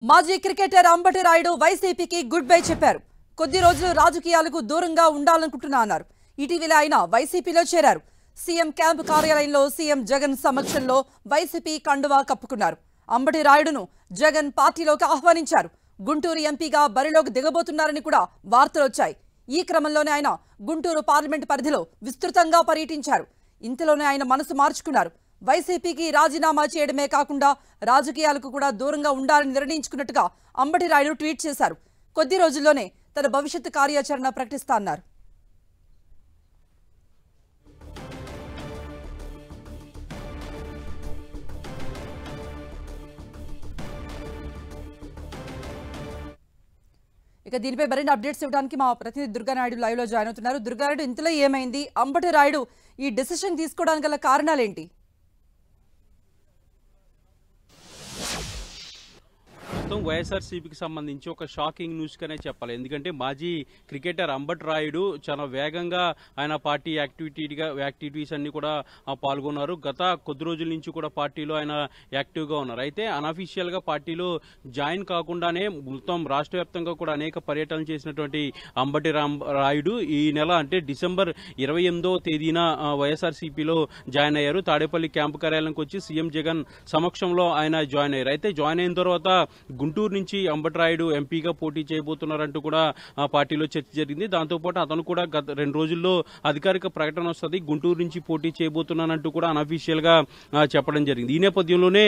మాజీ క్రికెటర్ అంబటి రాయుడు వైసీపీకి good bye చెప్పారు. కొద్ది రోజులు రాజకీయాలకు దూరంగా ఉండాలనుకుంటున్నా అన్నారు. ఇటీవల ఆయన వైసీపీలో చేరారు. సీఎం క్యాంపు కార్యాలయంలో సీఎం జగన్ సమక్షంలో వైసీపీ కండువా కప్పుకున్నారు. అంబటి రాయుడును జగన్ పార్టీలోకి ఆహ్వానించారు. గుంటూరు ఎంపీగా బరిలోకి దిగబోతున్నారని కూడా వార్తలొచ్చాయి. ఈ క్రమంలోనే ఆయన గుంటూరు పార్లమెంట్ పరిధిలో విస్తృతంగా పర్యటించారు. ఇంతలోనే ఆయన మనసు మార్చుకున్నారు. వైసీపీకి రాజీనామా చేయడమే కాకుండా రాజకీయాలకు కూడా దూరంగా ఉండాలని నిర్ణయించుకున్నట్టుగా అంబటి రాయుడు ట్వీట్ చేశారు. కొద్ది రోజుల్లోనే తన భవిష్యత్తు కార్యాచరణ ప్రకటిస్తా అన్నారు. ఇక దీనిపై మరిన్ని అప్డేట్స్ ఇవ్వడానికి మా ప్రతినిధి దుర్గానాయుడు లైవ్ లో జాయిన్ అవుతున్నారు. దుర్గానాయుడు, ఇంతలో ఏమైంది? అంబటి రాయుడు ఈ డెసిషన్ తీసుకోవడానికి గల కారణాలేంటి? మొత్తం వైఎస్ఆర్సీపీకి సంబంధించి ఒక షాకింగ్ న్యూస్గానే చెప్పాలి. ఎందుకంటే మాజీ క్రికెటర్ అంబటి రాయుడు చాలా వేగంగా ఆయన పార్టీ యాక్టివిటీస్ అన్ని కూడా పాల్గొన్నారు. గత కొద్ది రోజుల నుంచి కూడా పార్టీలో ఆయన యాక్టివ్గా ఉన్నారు. అయితే అనఫీషియల్ గా పార్టీలో జాయిన్ కాకుండానే మొత్తం రాష్ట్ర వ్యాప్తంగా కూడా అనేక పర్యటనలు చేసినటువంటి అంబటి రాయుడు ఈ నెల అంటే డిసెంబర్ 28వ తేదీన వైఎస్ఆర్సీపీలో జాయిన్ అయ్యారు. తాడేపల్లి క్యాంపు కార్యాలయానికి వచ్చి సీఎం జగన్ సమక్షంలో ఆయన జాయిన్ అయ్యారు. అయితే జాయిన్ అయిన తర్వాత గుంటూరు నుంచి అంబటి రాయుడు ఎంపీగా పోటీ చేయబోతున్నారంటూ కూడా పార్టీలో చర్చ జరిగింది. దాంతోపాటు అతను కూడా గత 2 రోజుల్లో అధికారిక ప్రకటన వస్తుంది, గుంటూరు నుంచి పోటీ చేయబోతున్నానంటూ కూడా అనఫీషియల్ గా చెప్పడం జరిగింది. ఈ నేపథ్యంలోనే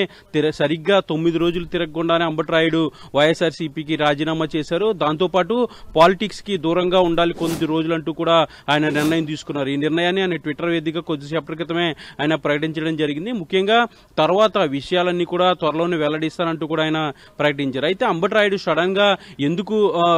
సరిగ్గా 9 రోజులు తిరగకుండానే అంబటి రాయుడు వైఎస్ఆర్సీపీకి రాజీనామా చేశారు. దాంతోపాటు పాలిటిక్స్ కి దూరంగా ఉండాలి కొద్ది రోజులంటూ కూడా ఆయన నిర్ణయం తీసుకున్నారు. ఈ నిర్ణయాన్ని ఆయన ట్విట్టర్ వేదికగా కొద్దిసేపటి క్రితమే ఆయన ప్రకటించడం జరిగింది. ముఖ్యంగా తర్వాత విషయాలన్నీ కూడా త్వరలోనే వెల్లడిస్తానంటూ కూడా ఆయన ప్రకటించారు. అయితే అంబటి రాయుడు సడన్ గా ఎందుకు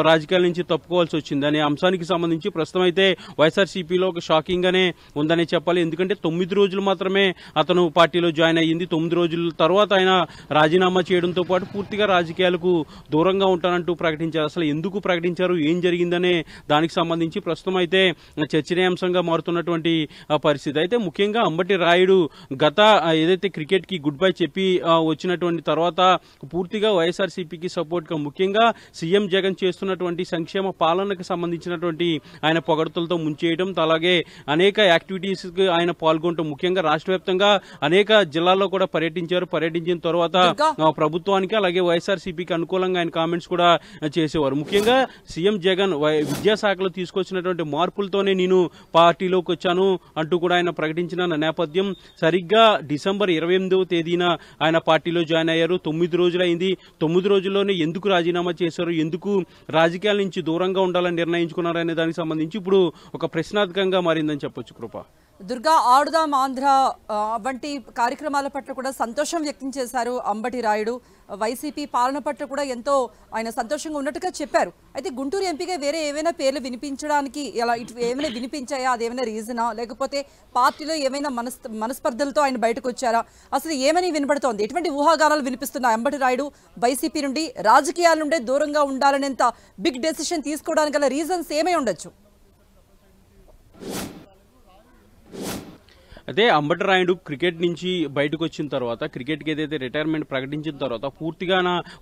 రాజకీయాల నుంచి తప్పుకోవాల్సి వచ్చింది అనే అంశానికి సంబంధించి ప్రస్తుతం అయితే వైఎస్ఆర్సీపీలో ఒక షాకింగ్ గానే ఉందని చెప్పాలి. ఎందుకంటే 9 రోజులు మాత్రమే అతను పార్టీలో జాయిన్ అయ్యింది. 9 రోజుల తర్వాత ఆయన రాజీనామా చేయడంతో పాటు పూర్తిగా రాజకీయాలకు దూరంగా ఉంటానంటూ ప్రకటించారు. అసలు ఎందుకు ప్రకటించారు, ఏం జరిగిందనే దానికి సంబంధించి ప్రస్తుతం అయితే చర్చనీయాంశంగా మారుతున్నటువంటి పరిస్థితి. అయితే ముఖ్యంగా అంబటి రాయుడు గత ఏదైతే క్రికెట్ కి గుడ్ బై చెప్పి వచ్చినటువంటి తర్వాత పూర్తిగా వైఎస్ఆర్సీపీకి సపోర్ట్ గా ముఖ్యంగా సీఎం జగన్ చేస్తున్నటువంటి సంక్షేమ పాలనకు సంబంధించినటువంటి ఆయన పొగడ్తలతో ముంచేయడం, అలాగే అనేక యాక్టివిటీస్ కి ఆయన పాల్గొనడం, ముఖ్యంగా రాష్ట్ర వ్యాప్తంగా అనేక జిల్లాల్లో కూడా పర్యటించారు. పర్యటించిన తర్వాత ప్రభుత్వానికి అలాగే వైఎస్ఆర్సీపీకి అనుకూలంగా ఆయన కామెంట్స్ కూడా చేసేవారు. ముఖ్యంగా సీఎం జగన్ విద్యాశాఖలో తీసుకొచ్చినటువంటి మార్పులతోనే నేను పార్టీలోకి వచ్చాను అంటూ కూడా ఆయన ప్రకటించిన నేపథ్యం సరిగ్గా డిసెంబర్ 28వ తేదీన ఆయన పార్టీలో జాయిన్ అయ్యారు. 9 రోజులైంది. 9 రోజుల్లోనే ఎందుకు రాజీనామా చేశారు, ఎందుకు రాజకీయాల నుంచి దూరంగా ఉండాలని నిర్ణయించుకున్నారనే దానికి సంబంధించి ఇప్పుడు ఒక ప్రశ్నార్థకంగా మారిందని చెప్పొచ్చు. కృప దుర్గా, ఆడుదాం ఆంధ్ర వంటి కార్యక్రమాల పట్ల కూడా సంతోషం వ్యక్తం చేశారు అంబటి రాయుడు. వైసీపీ పాలన పట్ల కూడా ఎంతో ఆయన సంతోషంగా ఉన్నట్టుగా చెప్పారు. అయితే గుంటూరు ఎంపీగా వేరే ఏమైనా పేర్లు వినిపించడానికి ఏమైనా వినిపించాయా? అదేమైనా రీజనా, లేకపోతే పార్టీలో ఏమైనా మనస్పర్ధలతో ఆయన బయటకు వచ్చారా? అసలు ఏమని వినపడుతోంది? ఎటువంటి ఊహాగానాలు వినిపిస్తున్నాయి? అంబటి రాయుడు వైసీపీ నుండి రాజకీయాల నుండే దూరంగా ఉండాలనేంత బిగ్ డెసిషన్ తీసుకోవడానికి గల రీజన్స్ ఏమై ఉండొచ్చు? అయితే అంబటి రాయుడు క్రికెట్ నుంచి బయటకు వచ్చిన తర్వాత, క్రికెట్కి ఏదైతే రిటైర్మెంట్ ప్రకటించిన తర్వాత పూర్తిగా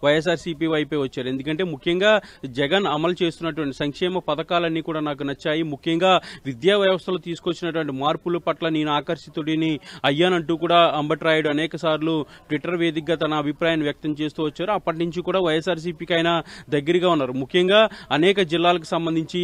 వైఎస్ఆర్సీపీ వైపే వచ్చారు. ఎందుకంటే ముఖ్యంగా జగన్ అమలు చేస్తున్నటువంటి సంక్షేమ పథకాలన్నీ కూడా నాకు నచ్చాయి. ముఖ్యంగా విద్యా వ్యవస్థలో తీసుకొచ్చినటువంటి మార్పుల పట్ల నేను ఆకర్షితుడిని అయ్యానంటూ కూడా అంబటి రాయుడు అనేక సార్లు ట్విట్టర్ వేదికగా తన అభిప్రాయాన్ని వ్యక్తం చేస్తూ వచ్చారు. అప్పటి నుంచి కూడా వైఎస్ఆర్సీపీకి ఆయన దగ్గరగా ఉన్నారు. ముఖ్యంగా అనేక జిల్లాలకు సంబంధించి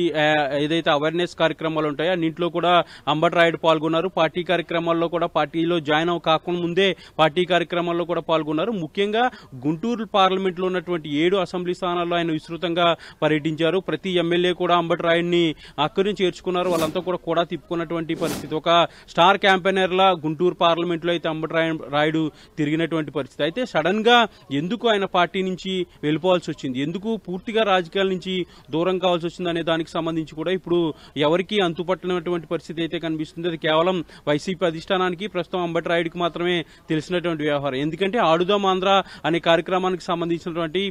ఏదైతే అవేర్నెస్ కార్యక్రమాలు ఉంటాయో అన్నింటిలో కూడా అంబటి రాయుడు పాల్గొన్నారు. పార్టీ కార్యక్రమాల్లో కూడా పార్టీలో జాయిన్ కాకుండా ముందే పార్టీ కార్యక్రమాల్లో కూడా పాల్గొన్నారు. ముఖ్యంగా గుంటూరు పార్లమెంట్ లో ఉన్నటువంటి 7 అసెంబ్లీ స్థానాల్లో ఆయన విస్తృతంగా పర్యటించారు. ప్రతి ఎమ్మెల్యే కూడా అంబటి రాయుడిని అక్కడి నుంచి చేర్చుకున్నారు. వాళ్ళంతా కూడా తిప్పుకున్నటువంటి పరిస్థితి. ఒక స్టార్ క్యాంపెయినర్ లా గుంటూరు పార్లమెంట్ లో అయితే అంబటి రాయుడు తిరిగినటువంటి పరిస్థితి. అయితే సడన్ గా ఎందుకు ఆయన పార్టీ నుంచి వెళ్ళిపోవాల్సి వచ్చింది, ఎందుకు పూర్తిగా రాజకీయాల నుంచి దూరం కావాల్సి వచ్చింది అనే దానికి సంబంధించి కూడా ఇప్పుడు ఎవరికి అంతుపట్టినటువంటి పరిస్థితి అయితే కనిపిస్తుంది. అది కేవలం వైసీపీ వైసీపీ అధిష్టానానికి ప్రస్తుతం అంబటి రాయుడికి మాత్రమే తెలిసినటువంటి వ్యవహారం. ఎందుకంటే ఆడుదాం ఆంధ్ర అనే కార్యక్రమానికి సంబంధించినటువంటి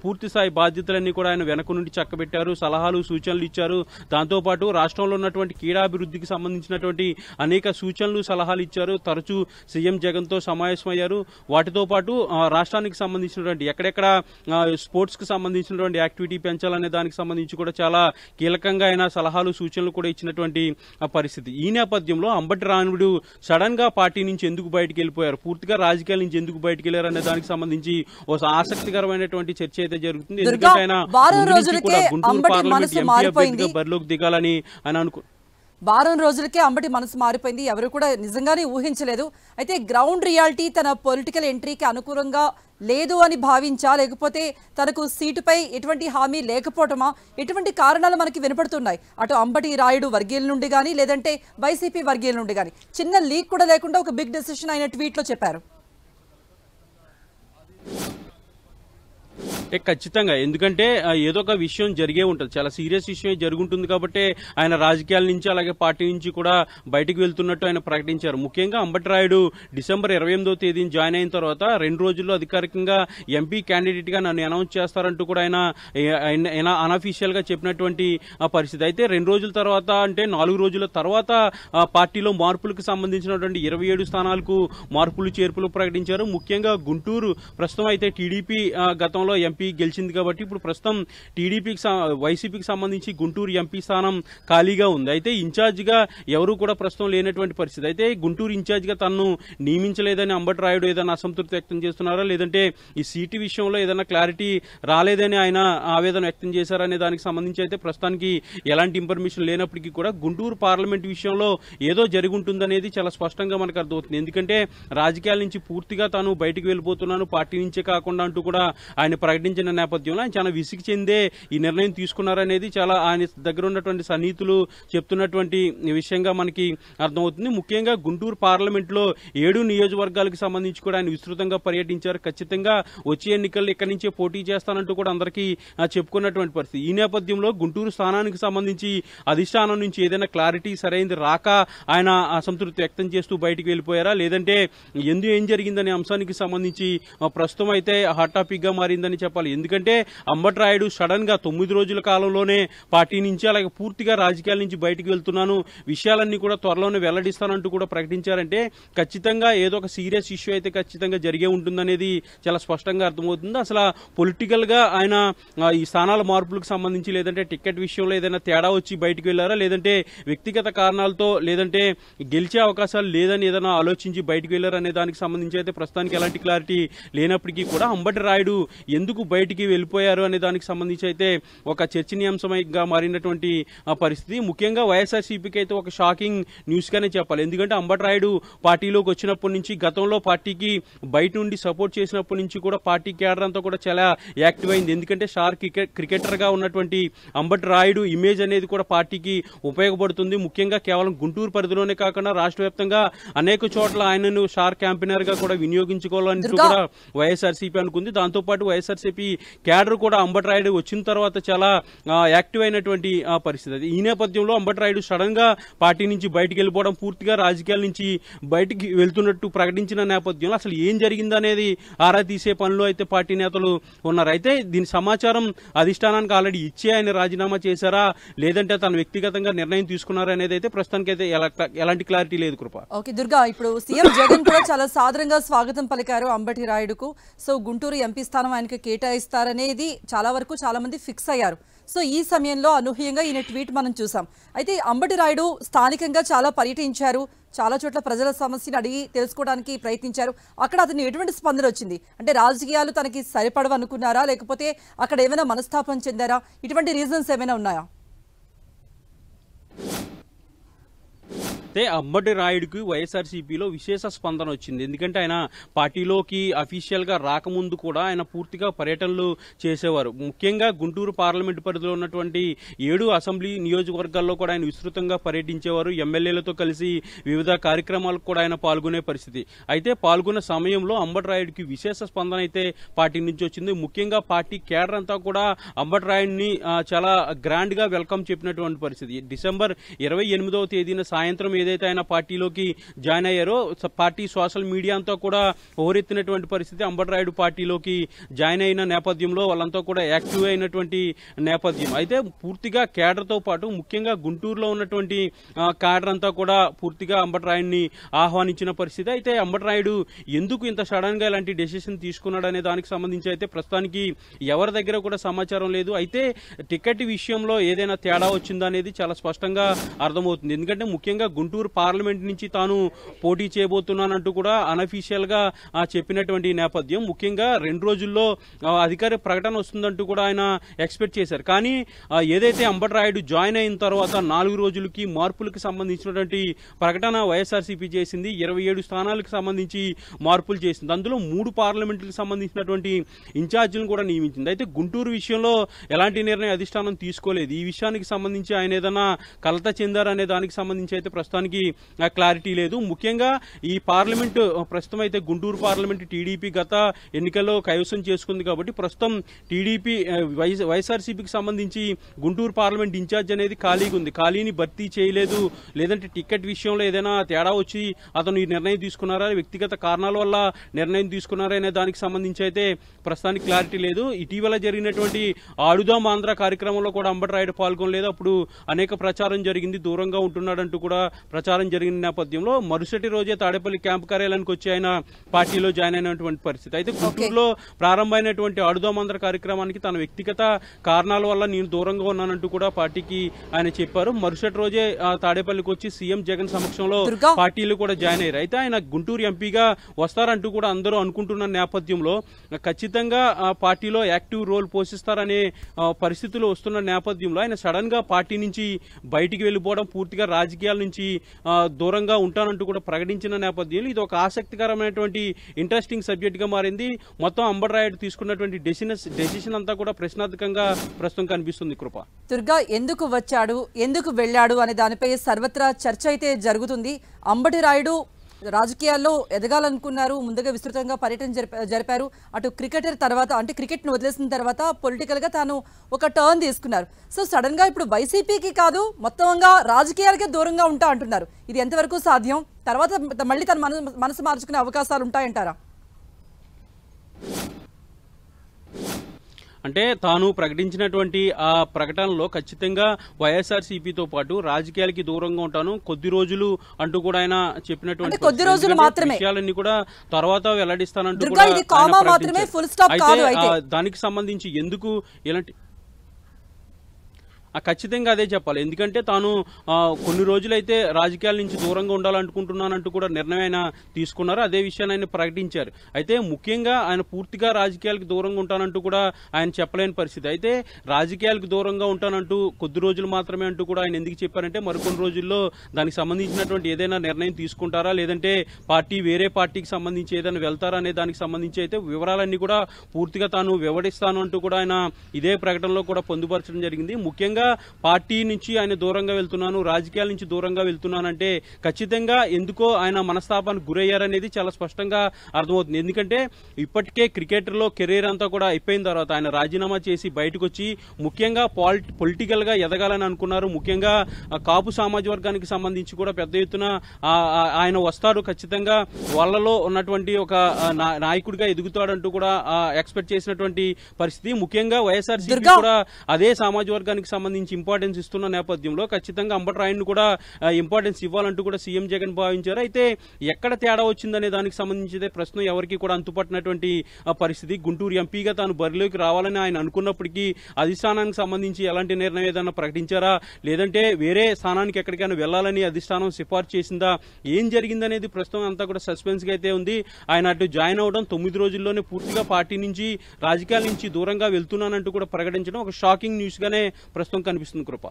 పూర్తి స్థాయి బాధ్యతలన్నీ కూడా ఆయన వెనక నుండి చక్కబెట్టారు, సలహాలు సూచనలు ఇచ్చారు. దాంతోపాటు రాష్ట్రంలో ఉన్నటువంటి క్రీడాభివృద్ధికి సంబంధించినటువంటి అనేక సూచనలు సలహాలు ఇచ్చారు. తరచూ సీఎం జగన్ తో సమావేశమయ్యారు. వాటితో పాటు రాష్ట్రానికి సంబంధించినటువంటి ఎక్కడెక్కడ స్పోర్ట్స్ కి సంబంధించినటువంటి యాక్టివిటీ పెంచాలనే దానికి సంబంధించి కూడా చాలా కీలకంగా ఆయన సలహాలు సూచనలు కూడా ఇచ్చినటువంటి పరిస్థితి. ఈ నేపథ్యంలో అంబటి రాయుడు సడన్ గా పార్టీ నుంచి ఎందుకు బయటకు వెళ్ళిపోయారు, పూర్తిగా రాజకీయాల నుంచి ఎందుకు బయటకు వెళ్ళారు అనే దానికి సంబంధించి ఒక ఆసక్తికరమైనటువంటి చర్చ అయితే జరుగుతుంది. ఎందుకంటే ఆయన గుంటూరు పార్లమెంట్ ఎంపీ అభ్యర్థిగా బరిలోకి దిగాలని ఆయన వారం రోజులకే అంబటి మనసు మారిపోయింది. ఎవరు కూడా నిజంగానే ఊహించలేదు. అయితే గ్రౌండ్ రియాలిటీ తన పొలిటికల్ ఎంట్రీకి అనుకూలంగా లేదు అని భావించా, లేకపోతే తనకు సీటుపై ఎటువంటి హామీ లేకపోవటమా, ఎటువంటి కారణాలు మనకి వినపడుతున్నాయి అటు అంబటి రాయుడు వర్గీయుల నుండి కానీ లేదంటే వైసీపీ వర్గీయుల నుండి కానీ? చిన్న లీక్ కూడా లేకుండా ఒక బిగ్ డెసిషన్ ఆయన ట్వీట్లో చెప్పారు. అంటే ఖచ్చితంగా, ఎందుకంటే ఏదో ఒక విషయం జరిగే ఉంటుంది, చాలా సీరియస్ విషయం జరుగుంటుంది కాబట్టి ఆయన రాజకీయాల నుంచి అలాగే పార్టీ నుంచి కూడా బయటకు వెళ్తున్నట్టు ఆయన ప్రకటించారు. ముఖ్యంగా అంబటి రాయుడు డిసెంబర్ 28వ తేదీన జాయిన్ అయిన తర్వాత 2 రోజుల్లో అధికారికంగా ఎంపీ క్యాండిడేట్ గా నన్ను అనౌన్స్ చేస్తారంటూ కూడా ఆయన అనఫీషియల్ గా చెప్పినటువంటి పరిస్థితి. అయితే 2 రోజుల తర్వాత అంటే 4 రోజుల తర్వాత పార్టీలో మార్పులకు సంబంధించినటువంటి 27 స్థానాలకు మార్పులు చేర్పులు ప్రకటించారు. ముఖ్యంగా గుంటూరు ప్రస్తుతం అయితే టీడీపీ గతంలో ఎంపీ గెలిచింది కాబట్టి ఇప్పుడు ప్రస్తుతం వైసీపీకి సంబంధించి గుంటూరు ఎంపీ స్థానం ఖాళీగా ఉంది. అయితే ఇన్ఛార్జ్ గా ఎవరు కూడా ప్రస్తుతం లేనటువంటి పరిస్థితి. అయితే గుంటూరు ఇన్ఛార్జ్ గా తనను నియమించలేదని అంబటి రాయుడు ఏదైనా అసంతృప్తి వ్యక్తం చేస్తున్నారా, లేదంటే ఈ సీటు విషయంలో ఏదైనా క్లారిటీ రాలేదని ఆయన ఆవేదన వ్యక్తం చేశారనే దానికి సంబంధించి అయితే ప్రస్తుతానికి ఎలాంటి ఇన్ఫర్మేషన్ లేనప్పటికీ కూడా గుంటూరు పార్లమెంట్ విషయంలో ఏదో జరుగుంటుందనేది చాలా స్పష్టంగా మనకు అర్థమవుతుంది. ఎందుకంటే రాజకీయాల నుంచి పూర్తిగా తాను బయటకు వెళ్ళిపోతున్నాను, పార్టీ నుంచే కాకుండా అంటూ కూడా ఆయన ప్రకటించిన నేపథ్యంలో ఆయన చాలా విసిగి చెందే ఈ నిర్ణయం తీసుకున్నారనేది చాలా ఆయన దగ్గర ఉన్నటువంటి సన్నిహితులు చెప్తున్నటువంటి విషయంగా మనకి అర్థమవుతుంది. ముఖ్యంగా గుంటూరు పార్లమెంట్ లో 7 నియోజకవర్గాలకు సంబంధించి కూడా ఆయన విస్తృతంగా పర్యటించారు. ఖచ్చితంగా వచ్చే ఎన్నికల్లో ఇక్కడి నుంచే పోటీ చేస్తానంటూ కూడా అందరికీ చెప్పుకున్నటువంటి పరిస్థితి. ఈ నేపథ్యంలో గుంటూరు స్థానానికి సంబంధించి అధిష్టానం నుంచి ఏదైనా క్లారిటీ సరైనది రాక ఆయన అసంతృప్తి వ్యక్తం చేస్తూ బయటకు వెళ్ళిపోయారా, లేదంటే ఏం జరిగిందనే అంశానికి సంబంధించి ప్రస్తుతం అయితే హాట్ టాపిక్ గా మారిందని చెప్పాలి. ఎందుకంటే అంబటి రాయుడు సడన్ గా 9 రోజుల కాలంలోనే పార్టీ నుంచి అలాగే పూర్తిగా రాజకీయాల నుంచి బయటకు వెళ్తున్నాను, విషయాలన్నీ కూడా త్వరలోనే వెల్లడిస్తానంటూ కూడా ప్రకటించారంటే ఖచ్చితంగా ఏదో ఒక సీరియస్ ఇష్యూ అయితే ఖచ్చితంగా జరిగే ఉంటుందనేది చాలా స్పష్టంగా అర్థమవుతుంది. అసలు పొలిటికల్ గా ఆయన ఈ స్థానాల మార్పులకు సంబంధించి లేదంటే టికెట్ విషయంలో ఏదైనా తేడా వచ్చి బయటకు వెళ్లారా, లేదంటే వ్యక్తిగత కారణాలతో లేదంటే గెలిచే అవకాశాలు లేదని ఏదైనా ఆలోచించి బయటకు వెళ్లారా అనే దానికి సంబంధించి అయితే ప్రస్తుతానికి ఎలాంటి క్లారిటీ లేనప్పటికీ కూడా అంబటి రాయుడు ఎందుకు బయటికి వెళ్ళిపోయారు అనే దానికి సంబంధించి అయితే ఒక చర్చనీయాంశంగా మారినటువంటి పరిస్థితి. ముఖ్యంగా వైఎస్ఆర్సీపీకి అయితే ఒక షాకింగ్ న్యూస్ గానే చెప్పాలి. ఎందుకంటే అంబటి రాయుడు పార్టీలోకి వచ్చినప్పటి నుంచి గతంలో పార్టీకి బయట నుండి సపోర్ట్ చేసినప్పటి నుంచి కూడా పార్టీ కేడర్ అంతా కూడా చాలా యాక్టివ్ అయింది. ఎందుకంటే స్టార్ క్రికెటర్ గా ఉన్నటువంటి అంబటి రాయుడు ఇమేజ్ అనేది కూడా పార్టీకి ఉపయోగపడుతుంది. ముఖ్యంగా కేవలం గుంటూరు పరిధిలోనే కాకుండా రాష్ట్ర వ్యాప్తంగా అనేక చోట్ల ఆయనను స్టార్ క్యాంపెయినర్ గా కూడా వినియోగించుకోవాలంటూ కూడా వైఎస్ఆర్సీపీ అనుకుంది. దాంతోపాటు వైఎస్ఆర్సీపీ క్యాడర్ కూడా అంబటి రాయుడు వచ్చిన తర్వాత చాలా యాక్టివ్ అయినటువంటి పరిస్థితి. ఈ నేపథ్యంలో అంబటి రాయుడు సడన్ గా పార్టీ నుంచి బయటకు వెళ్ళిపోవడం, పూర్తిగా రాజకీయాల నుంచి బయటికి వెళ్తున్నట్టు ప్రకటించిన నేపథ్యంలో అసలు ఏం జరిగిందనేది ఆరా తీసే పనిలో అయితే పార్టీ నేతలు ఉన్నారు. అయితే దీని సమాచారం అధిష్టానానికి ఆల్రెడీ ఇచ్చే ఆయన రాజీనామా చేశారా, లేదంటే తన వ్యక్తిగతంగా నిర్ణయం తీసుకున్నారా అనేది అయితే ప్రస్తుతానికి అయితే ఎలాంటి క్లారిటీ లేదు. కృప. ఓకే దుర్గా, ఇప్పుడు సీఎం జగన్ కూడా చాలా సాదరంగా స్వాగతం పలికారు అంబటి రాయుడుకు. సో గుంటూరు ఎంపీ స్థానం ఆయనకు కేటాయిస్తారనేది చాలా వరకు చాలా మంది ఫిక్స్ అయ్యారు. సో ఈ సమయంలో అనూహ్యంగా ఈయన ట్వీట్ మనం చూసాం. అయితే అంబటి రాయుడు స్థానికంగా చాలా పర్యటించారు, చాలా చోట్ల ప్రజల సమస్యను అడిగి తెలుసుకోవడానికి ప్రయత్నించారు. అక్కడ అతను ఎటువంటి స్పందన వచ్చింది? అంటే రాజకీయాలు తనకి సరిపడవు అనుకున్నారా, లేకపోతే అక్కడ ఏమైనా మనస్తాపం చెందారా? ఇటువంటి రీజన్స్ ఏమైనా ఉన్నాయా? అయితే అంబటి రాయుడికి వైఎస్ఆర్సీపీలో విశేష స్పందన వచ్చింది. ఎందుకంటే ఆయన పార్టీలోకి అఫీషియల్ గా రాకముందు కూడా ఆయన పూర్తిగా పర్యటనలు చేసేవారు. ముఖ్యంగా గుంటూరు పార్లమెంటు పరిధిలో ఉన్నటువంటి 7 అసెంబ్లీ నియోజకవర్గాల్లో కూడా ఆయన విస్తృతంగా పర్యటించేవారు. ఎమ్మెల్యేలతో కలిసి వివిధ కార్యక్రమాలకు కూడా ఆయన పాల్గొనే పరిస్థితి. అయితే పాల్గొన్న సమయంలో అంబటి రాయుడికి విశేష స్పందన అయితే పార్టీ నుంచి వచ్చింది. ముఖ్యంగా పార్టీ కేడర్ అంతా కూడా అంబటి రాయుడిని చాలా గ్రాండ్ గా వెల్కమ్ చెప్పినటువంటి పరిస్థితి. డిసెంబర్ 28వ తేదీన సాయంత్రం ఏదైతే ఆయన పార్టీలోకి జాయిన్ అయ్యారో పార్టీ సోషల్ మీడియా అంతా కూడా ఓరెత్తినటువంటి పరిస్థితి. అంబటి రాయుడు పార్టీలోకి జాయిన్ అయిన నేపథ్యంలో వాళ్ళంతా కూడా యాక్టివ్ అయినటువంటి నేపథ్యం. అయితే పూర్తిగా కేడర్తో పాటు ముఖ్యంగా గుంటూరులో ఉన్నటువంటి కేడర్ అంతా కూడా పూర్తిగా అంబటి రాయుడిని ఆహ్వానించిన పరిస్థితి. అయితే అంబటి రాయుడు ఎందుకు ఇంత సడన్ గా ఇలాంటి డెసిషన్ తీసుకున్నాడు అనే దానికి సంబంధించి అయితే ప్రస్తుతానికి ఎవరి దగ్గర కూడా సమాచారం లేదు. అయితే టికెట్ విషయంలో ఏదైనా తేడా వచ్చిందా అనేది చాలా స్పష్టంగా అర్థమవుతుంది. ఎందుకంటే ముఖ్యంగా గుంటూరు పార్లమెంట్ నుంచి తాను పోటీ చేయబోతున్నానంటూ కూడా అనఫీషియల్ గా చెప్పినటువంటి నేపథ్యం. ముఖ్యంగా 2 రోజుల్లో అధికారిక ప్రకటన వస్తుందంటూ కూడా ఆయన ఎక్స్పెక్ట్ చేశారు. కానీ ఏదైతే అంబటి రాయుడు జాయిన్ అయిన తర్వాత 4 రోజులకి మార్పులకు సంబంధించినటువంటి ప్రకటన వైఎస్ఆర్సీపీ చేసింది. 27 స్థానాలకు సంబంధించి మార్పులు చేసింది. అందులో 3 పార్లమెంట్లకు సంబంధించినటువంటి ఇన్ఛార్జీలను కూడా నియమించింది. అయితే గుంటూరు విషయంలో ఎలాంటి నిర్ణయం అధిష్టానం తీసుకోలేదు. ఈ విషయానికి సంబంధించి ఆయన ఏదైనా కలత చెందారనే దానికి సంబంధించి అయితే ప్రస్తుతానికి క్లారిటీ లేదు. ముఖ్యంగా ఈ పార్లమెంటు ప్రస్తుతం అయితే గుంటూరు పార్లమెంటు టీడీపీ గత ఎన్నికల్లో కైవసం చేసుకుంది కాబట్టి ప్రస్తుతం టీడీపీ వైఎస్ఆర్సీపీకి సంబంధించి గుంటూరు పార్లమెంట్ ఇన్ఛార్జ్ అనేది ఖాళీగా ఉంది. ఖాళీని భర్తీ చేయలేదు, లేదంటే టికెట్ విషయంలో ఏదైనా తేడా వచ్చి అతను ఈ నిర్ణయం తీసుకున్నారా, వ్యక్తిగత కారణాల వల్ల నిర్ణయం తీసుకున్నారా అనే దానికి సంబంధించి అయితే ప్రస్తుతానికి క్లారిటీ లేదు. ఇటీవల జరిగినటువంటి ఆడుదాం ఆంధ్ర కార్యక్రమంలో కూడా అంబటి రాయుడు పాల్గొనలేదు. అప్పుడు అనేక ప్రచారం జరిగింది, దూరంగా ఉంటున్నాడంటూ కూడా ప్రచారం జరిగిన నేపథ్యంలో మరుసటి రోజే తాడేపల్లి క్యాంప్ కార్యాలయానికి వచ్చి ఆయన పార్టీలో జాయిన్ అయినటువంటి పరిస్థితి. అయితే గుంటూరులో ప్రారంభమైనటువంటి ఆడుదాం ఆంధ్ర కార్యక్రమానికి తన వ్యక్తిగత కారణాల వల్ల నేను దూరంగా ఉన్నానంటూ కూడా పార్టీకి ఆయన చెప్పారు. మరుసటి రోజే తాడేపల్లికి వచ్చి సీఎం జగన్ సమక్షంలో పార్టీలు కూడా జాయిన్ అయ్యారు. అయితే ఆయన గుంటూరు ఎంపీగా వస్తారంటూ కూడా అందరూ అనుకుంటున్న నేపథ్యంలో ఖచ్చితంగా పార్టీలో యాక్టివ్ రోల్ పోషిస్తారనే పరిస్థితులు వస్తున్న నేపథ్యంలో ఆయన సడన్ గా పార్టీ నుంచి బయటికి వెళ్లిపోవడం, పూర్తిగా రాజకీయాల నుంచి దూరంగా ఉంటానంటూ కూడా ప్రకటించిన నేపథ్యంలో ఇది ఒక ఆసక్తికరమైనటువంటి ఇంట్రెస్టింగ్ సబ్జెక్ట్ గా మారింది. మొత్తం అంబటి రాయుడు తీసుకున్నటువంటి డెసిషన్ అంతా కూడా ప్రశ్నార్థకంగా ప్రస్తుతం కనిపిస్తుంది. కృప దుర్గా ఎందుకు వచ్చాడు, ఎందుకు వెళ్ళాడు అనే దానిపై సర్వత్రా చర్చ అయితే జరుగుతుంది. అంబటి రాయుడు రాజకీయాల్లో ఎదగాలనుకున్నారు, ముందుగా విస్తృతంగా పర్యటన జరిపారు. అటు క్రికెటర్ తర్వాత అంటే క్రికెట్ను వదిలేసిన తర్వాత పొలిటికల్ గా తాను ఒక టర్న్ తీసుకున్నారు. సో సడన్ గా ఇప్పుడు వైసీపీకి కాదు మొత్తంగా రాజకీయాలకే దూరంగా ఉంటా అంటున్నారు. ఇది ఎంతవరకు సాధ్యం? తర్వాత మళ్ళీ తన మనసు మార్చుకునే అవకాశాలు ఉంటాయంటారా? అంటే తాను ప్రకటించినటువంటి ఆ ప్రకటనలో ఖచ్చితంగా వైఎస్ఆర్సీపీతో పాటు రాజకీయాలకి దూరంగా ఉంటాను కొద్ది రోజులు అంటూ కూడా ఆయన చెప్పినటువంటి కొద్ది రోజులు మాత్రమే విషయాలన్నీ కూడా తర్వాత వెల్లడిస్తానంటూ దానికి సంబంధించి ఎందుకు ఇలాంటి ఖచ్చితంగా అదే చెప్పాలి. ఎందుకంటే తాను కొన్ని రోజులైతే రాజకీయాల నుంచి దూరంగా ఉండాలనుకుంటున్నానంటూ కూడా నిర్ణయం తీసుకున్నారు. అదే విషయాన్ని ఆయన ప్రకటించారు. అయితే ముఖ్యంగా ఆయన పూర్తిగా రాజకీయాలకు దూరంగా ఉంటానంటూ కూడా ఆయన చెప్పలేని పరిస్థితి. అయితే రాజకీయాలకు దూరంగా ఉంటానంటూ కొద్ది రోజులు మాత్రమే అంటూ కూడా ఆయన ఎందుకు చెప్పారంటే మరికొన్ని రోజుల్లో దానికి సంబంధించినటువంటి ఏదైనా నిర్ణయం తీసుకుంటారా, లేదంటే వేరే పార్టీకి సంబంధించి ఏదైనా వెళ్తారా అనే దానికి సంబంధించి అయితే వివరాలన్నీ కూడా పూర్తిగా తాను వివరిస్తాను అంటూ కూడా ఆయన ఇదే ప్రకటనలో కూడా పొందుపరచడం జరిగింది. ముఖ్యంగా పార్టీ నుంచి ఆయన దూరంగా వెళ్తున్నాను, రాజకీయాల నుంచి దూరంగా వెళ్తున్నానంటే ఖచ్చితంగా ఎందుకో ఆయన మనస్తాపానికి గురయ్యారనేది చాలా స్పష్టంగా అర్థమవుతుంది. ఎందుకంటే ఇప్పటికే క్రికెటర్లో కెరీర్ అంతా కూడా అయిపోయిన తర్వాత ఆయన రాజీనామా చేసి బయటకు వచ్చి ముఖ్యంగా పొలిటికల్ గా ఎదగాలని అనుకున్నారు. ముఖ్యంగా కాపు సామాజిక వర్గానికి సంబంధించి కూడా పెద్ద ఎత్తున ఆయన వస్తాడు, ఖచ్చితంగా వాళ్ళలో ఉన్నటువంటి ఒక నాయకుడిగా ఎదుగుతాడంటూ కూడా ఎక్స్పెక్ట్ చేసినటువంటి పరిస్థితి. ముఖ్యంగా వైఎస్ఆర్సీపీ కూడా అదే సామాజిక వర్గానికి సంబంధించి ఇంపార్టెన్స్ ఇస్తున్న నేపథ్యంలో ఖచ్చితంగా అంబటి రాయుడిని కూడా ఇంపార్టెన్స్ ఇవ్వాలంటూ కూడా సీఎం జగన్ భావించారు. అయితే ఎక్కడ తేడా వచ్చిందనే దానికి సంబంధించి ప్రశ్న ఎవరికి కూడా అంతుపట్టినటువంటి పరిస్థితి. గుంటూరు ఎంపీగా తాను బరిలోకి రావాలని ఆయన అనుకున్నప్పటికీ అధిష్టానానికి సంబంధించి ఎలాంటి నిర్ణయం ఏదైనా ప్రకటించారా, లేదంటే వేరే స్థానానికి ఎక్కడికైనా వెళ్లాలని అధిష్టానం సిఫార్సు చేసిందా, ఏం జరిగిందనేది ప్రస్తుతం అంతా కూడా సస్పెన్స్ గా అయితే ఉంది. ఆయన అటు జాయిన్ అవడం 9 రోజుల్లోనే పూర్తిగా పార్టీ నుంచి రాజకీయాల నుంచి దూరంగా వెళ్తున్నానంటూ కూడా ప్రకటించడం ఒక షాకింగ్ న్యూస్ గానే ప్రస్తుతం కనిపిస్తుంది. కృప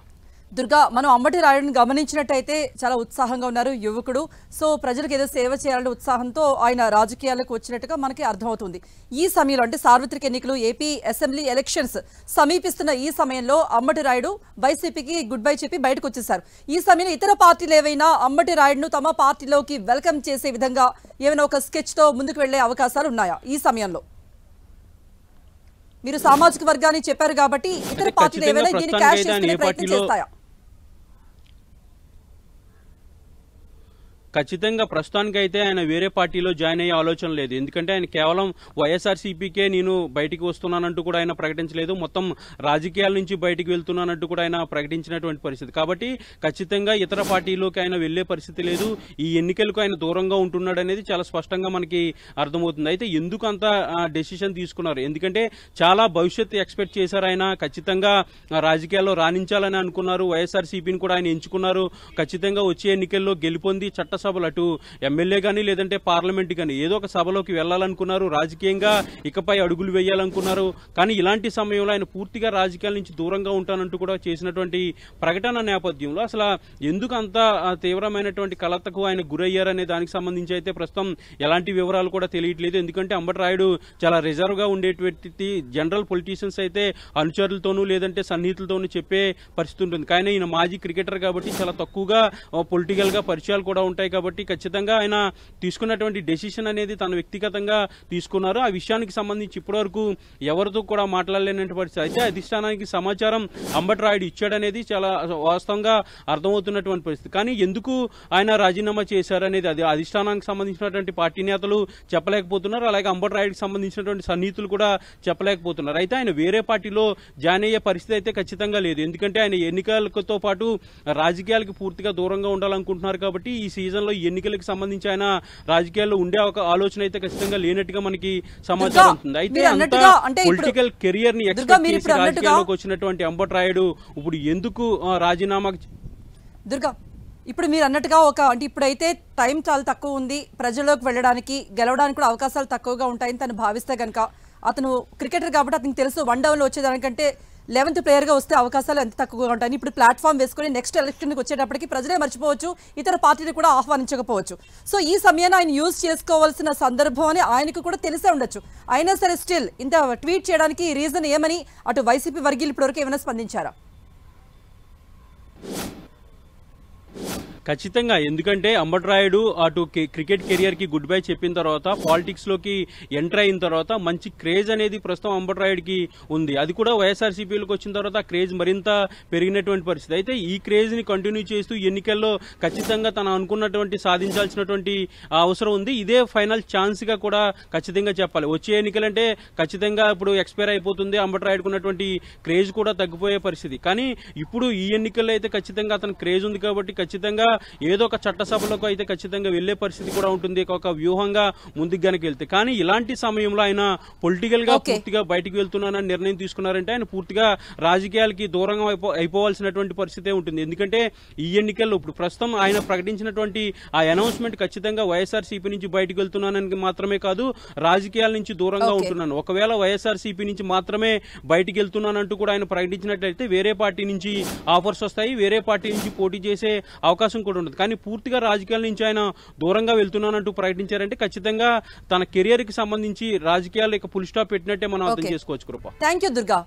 దుర్గా, మనం అంబటి రాయుడిని గమనించినట్టయితే చాలా ఉత్సాహంగా ఉన్నారు, యువకుడు. సో ప్రజలకు ఏదో సేవ చేయాలనే ఉత్సాహంతో ఆయన రాజకీయాలకు వచ్చినట్టుగా మనకి అర్థమవుతుంది. ఈ సమయంలో అంటే సార్వత్రిక ఎన్నికలు, ఏపీ అసెంబ్లీ ఎలక్షన్స్ సమీపిస్తున్న ఈ సమయంలో అంబటి రాయుడు వైసీపీకి గుడ్ బై చెప్పి బయటకు వచ్చేశారు. ఈ సమయంలో ఇతర పార్టీలు ఏవైనా అంబటి రాయుడును తమ పార్టీలోకి వెల్కమ్ చేసే విధంగా ఏమైనా ఒక స్కెచ్ తో ముందుకు వెళ్లే అవకాశాలు ఉన్నాయా ఈ సమయంలో? మీరు సామాజిక వర్గాన్ని చెప్పారు కాబట్టి ఇతర పార్టీలు ఏవైనా దీన్ని క్యాష్ చేసుకునే ప్రయత్నం చేస్తాయా? ఖచ్చితంగా ప్రస్తుతానికైతే ఆయన వేరే పార్టీలో జాయిన్ అయ్యే ఆలోచన లేదు. ఎందుకంటే ఆయన కేవలం వైఎస్ఆర్సీపీకే నేను బయటికి వస్తున్నానంటూ కూడా ఆయన ప్రకటించలేదు. మొత్తం రాజకీయాల నుంచి బయటికి వెళ్తున్నానంటూ కూడా ఆయన ప్రకటించినటువంటి పరిస్థితి. కాబట్టి ఖచ్చితంగా ఇతర పార్టీలోకి ఆయన వెళ్లే పరిస్థితి లేదు. ఈ ఎన్నికలకు ఆయన దూరంగా ఉంటున్నాడు అనేది చాలా స్పష్టంగా మనకి అర్థమవుతుంది. అయితే ఎందుకు అంత డెసిషన్ తీసుకున్నారు? ఎందుకంటే చాలా భవిష్యత్తు ఎక్స్పెక్ట్ చేశారు. ఆయన ఖచ్చితంగా రాజకీయాల్లో రాణించాలని అనుకున్నారు. వైఎస్ఆర్సీపీని కూడా ఆయన ఎంచుకున్నారు. ఖచ్చితంగా వచ్చే ఎన్నికల్లో గెలుపొంది చట్టసభలు అటు ఎమ్మెల్యే గానీ లేదంటే పార్లమెంట్ గానీ ఏదో ఒక సభలోకి వెళ్లాలనుకున్నారు. రాజకీయంగా ఇకపై అడుగులు వేయాలనుకున్నారు. కానీ ఇలాంటి సమయంలో ఆయన పూర్తిగా రాజకీయాల నుంచి దూరంగా ఉంటానంటూ కూడా చేసినటువంటి ప్రకటన నేపథ్యంలో అసలు ఎందుకు అంత తీవ్రమైనటువంటి కలతకు ఆయన గురయ్యారనే దానికి సంబంధించి అయితే ప్రస్తుతం ఎలాంటి వివరాలు కూడా తెలియట్లేదు. ఎందుకంటే అంబటి రాయుడు చాలా రిజర్వ్ గా ఉండేటువంటి జనరల్ పొలిటీషియన్స్ అయితే అనుచరులతోనూ లేదంటే సన్నిహితులతోనూ చెప్పే పరిస్థితి ఉంటుంది. కానీ ఈయన మాజీ క్రికెటర్ కాబట్టి చాలా తక్కువగా పొలిటికల్ గా పరిచయాలు కూడా ఉంటాయి. కాబట్టి ఖచ్చితంగా ఆయన తీసుకున్నటువంటి డెసిషన్ అనేది తన వ్యక్తిగతంగా తీసుకున్నారు. ఆ విషయానికి సంబంధించి ఇప్పటివరకు ఎవరితో కూడా మాట్లాడలేనటువంటి పరిస్థితి. అయితే అధిష్టానానికి సమాచారం అంబటి రాయుడు ఇచ్చాడనేది చాలా వాస్తవంగా అర్థమవుతున్నటువంటి పరిస్థితి. కానీ ఎందుకు ఆయన రాజీనామా చేశారనేది అది అధిష్టానానికి సంబంధించినటువంటి పార్టీ నేతలు చెప్పలేకపోతున్నారు. అలాగే అంబటి రాయుడికి సంబంధించినటువంటి సన్నిహితులు కూడా చెప్పలేకపోతున్నారు. అయితే ఆయన వేరే పార్టీలో జాయిన్ అయ్యే పరిస్థితి అయితే ఖచ్చితంగా లేదు. ఎందుకంటే ఆయన ఎన్నికలతో పాటు రాజకీయాలకు పూర్తిగా దూరంగా ఉండాలనుకుంటున్నారు. కాబట్టి ఈ సీజన్ లో ఎన్నికలకు సంబంధించి ఆయన రాజకీయాల్లో ఉండే ఒక ఆలోచన అయితే ఖచ్చితంగా లేనట్టుగా మనకి సమాచారం ఉంటుంది. అయితే పొలిటికల్ కెరియర్ ని ఎక్స్పెక్ట్ చేసి రాజకీయాల్లోకి వచ్చినటువంటి అంబటి రాయుడు ఇప్పుడు ఎందుకు రాజీనామా? దుర్గా, ఇప్పుడు మీరు అన్నట్టుగా అంటే ఇప్పుడైతే టైం చాలా తక్కువ ఉంది, ప్రజల్లోకి వెళ్ళడానికి గెలవడానికి కూడా అవకాశాలు తక్కువగా ఉంటాయని తను భావిస్తే కనుక, అతను క్రికెటర్ కాబట్టి అతనికి తెలుసు వన్ డౌన్ లో వచ్చేదానికంటే 11th ప్లేయర్ గా వస్తే అవకాశాలు ఎంత తక్కువగా ఉంటాయి. ఇప్పుడు ప్లాట్ఫామ్ వేసుకుని నెక్స్ట్ ఎలక్షన్కి వచ్చేటప్పటికి ప్రజలే మర్చిపోవచ్చు, ఇతర పార్టీలు కూడా ఆహ్వానించకపోవచ్చు. సో ఈ సమయాన్ని ఆయన యూజ్ చేసుకోవాల్సిన సందర్భం అని ఆయనకు కూడా తెలిసే ఉండొచ్చు. అయినా సరే స్టిల్ ఇంత ట్వీట్ చేయడానికి రీజన్ ఏమని అటు వైసీపీ వర్గీయులు ఇప్పటివరకు ఏమైనా స్పందించారా? ఖచ్చితంగా. ఎందుకంటే అంబటి రాయుడు అటు క్రికెట్ కెరియర్ కి గుడ్ బై చెప్పిన తర్వాత పాలిటిక్స్ లోకి ఎంటర్ అయిన తర్వాత మంచి క్రేజ్ అనేది ప్రస్తుతం అంబటి రాయుడికి ఉంది. అది కూడా వైఎస్ఆర్సీపీలోకి వచ్చిన తర్వాత క్రేజ్ మరింత పెరిగినటువంటి పరిస్థితి. అయితే ఈ క్రేజ్ ని కంటిన్యూ చేస్తూ ఎన్నికల్లో ఖచ్చితంగా తను అనుకున్నటువంటి సాధించాల్సినటువంటి అవసరం ఉంది. ఇదే ఫైనల్ ఛాన్స్ గా కూడా ఖచ్చితంగా చెప్పాలి. వచ్చే ఎన్నికలంటే ఖచ్చితంగా ఇప్పుడు ఎక్స్పైర్ అయిపోతుంది. అంబటి రాయుడుకు ఉన్నటువంటి క్రేజ్ కూడా తగ్గిపోయే పరిస్థితి. కానీ ఇప్పుడు ఈ ఎన్నికల్లో అయితే ఖచ్చితంగా అతను క్రేజ్ ఉంది కాబట్టి ఖచ్చితంగా ఏదో ఒక చట్టసభలకు అయితే ఖచ్చితంగా వెళ్లే పరిస్థితి కూడా ఉంటుంది, ఒక వ్యూహంగా ముందుకు గనక వెళ్తే. కానీ ఇలాంటి సమయంలో ఆయన పొలిటికల్ గా పూర్తిగా బయటకు వెళ్తున్నానని నిర్ణయం తీసుకున్నారంటే ఆయన పూర్తిగా రాజకీయాలకి దూరంగా అయిపోవాల్సినటువంటి పరిస్థితే ఉంటుంది. ఎందుకంటే ఈ ఎన్నికల్లో ఇప్పుడు ప్రస్తుతం ఆయన ప్రకటించినటువంటి ఆ అనౌన్స్మెంట్ ఖచ్చితంగా వైఎస్ఆర్సీపీ నుంచి బయటకు వెళ్తున్నానని మాత్రమే కాదు, రాజకీయాల నుంచి దూరంగా ఉంటున్నాను. ఒకవేళ వైఎస్ఆర్సీపీ నుంచి మాత్రమే బయటకు వెళ్తున్నానంటూ కూడా ఆయన ప్రకటించినట్లయితే వేరే పార్టీ నుంచి ఆఫర్స్ వస్తాయి, వేరే పార్టీ నుంచి పోటీ చేసే అవకాశం కూడా ఉండదు. కానీ పూర్తిగా రాజకీయాల నుంచి ఆయన దూరంగా వెళ్తున్నానంటూ ప్రకటించారంటే ఖచ్చితంగా తన కెరియర్ కి సంబంధించి రాజకీయాలు ఇక ఫుల్ స్టాప్ పెట్టినట్టే మనం అర్థం చేసుకోవచ్చు. కృప. థాంక్యూ దుర్గా.